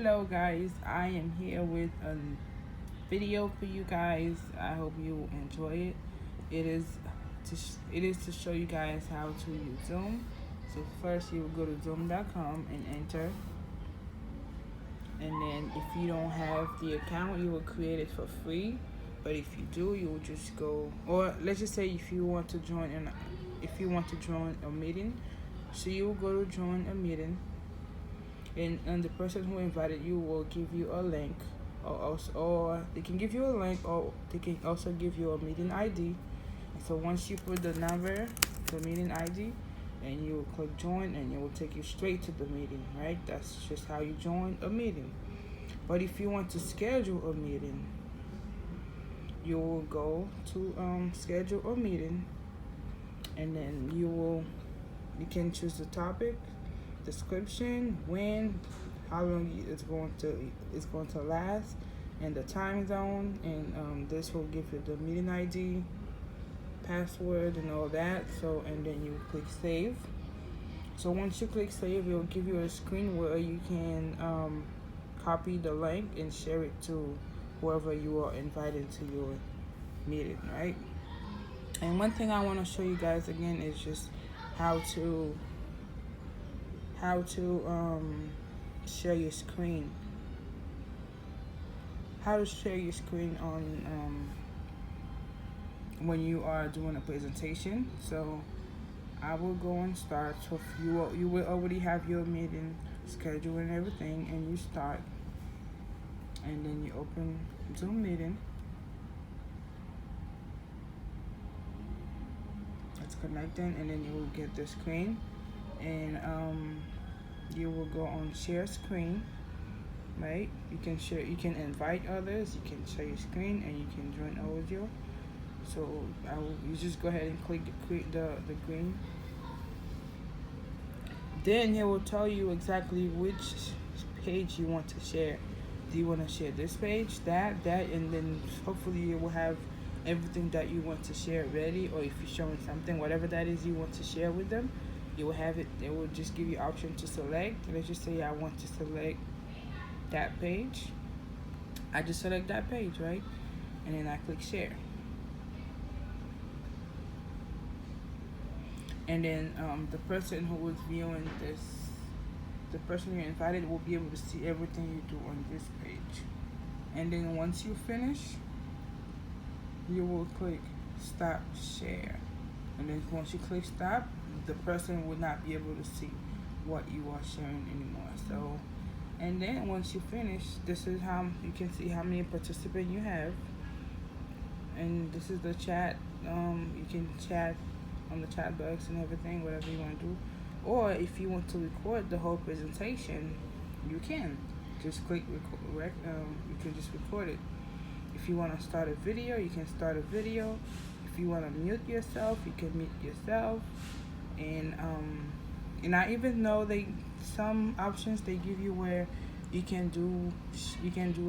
Hello guys, I am here with a video for you guys. I hope you enjoy it. It is to show you guys how to use Zoom. So first you will go to zoom.com and enter, and then if you don't have the account, you will create it for free. But if you do, you will just go, or let's just say if you want to join a meeting, so you will go to join a meeting, and the person who invited you will give you a link, or they can give you a link, or they can also give you a meeting ID. So once you put the number, the meeting ID, and you will click join, and it will take you straight to the meeting, right? That's just how you join a meeting. But if you want to schedule a meeting, you will go to schedule a meeting, and then you can choose the topic, description, when, how long it's going to last, and the time zone, and this will give you the meeting ID, password, and all that. So, and then you click save. So once you click save, it will give you a screen where you can copy the link and share it to whoever you are invited to your meeting, right? And one thing I want to show you guys again is just how to share your screen. How to share your screen on when you are doing a presentation. So I will go and start. So if you will already have your meeting schedule and everything, and you start, and then you open Zoom meeting. It's connecting, and then you will get the screen, and you will go on share screen, right? You can invite others, you can share your screen, and you can join audio. So you just go ahead and click the green. Then it will tell you exactly which page you want to share. Do you want to share this page, that, and then hopefully you will have everything that you want to share ready, or if you're showing something, whatever that is you want to share with them, you will have it. It will just give you option to select. Let's just say I want to select that page. I just select that page, right? And then I click share. And then the person who was viewing this, the person you invited, will be able to see everything you do on this page. And then once you finish, you will click stop share. And then once you click stop, the person will not be able to see what you are sharing anymore. So, and then once you finish, this is how you can see how many participants you have. And this is the chat. You can chat on the chat box and everything, whatever you want to do. Or if you want to record the whole presentation, you can just click record. You can just record it. If you want to start a video, you can start a video. If you want to mute yourself, you can mute yourself. And I even know some options they give you where you can do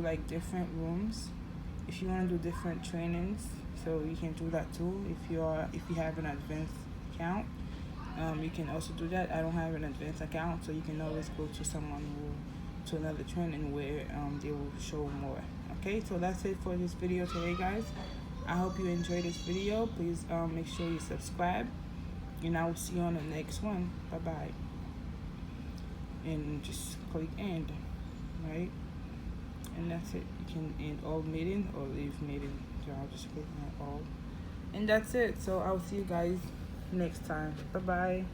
like different rooms if you want to do different trainings. So you can do that too if you have an advanced account. You can also do that. I don't have an advanced account, so you can always go to another training where they will show more. Okay, so that's it for this video today, guys. I hope you enjoyed this video. Please make sure you subscribe, and I will see you on the next one. Bye bye. And just click end, right? And that's it. You can end all meeting or leave meeting. So I'll just click on all, and that's it. So I'll see you guys next time. Bye bye.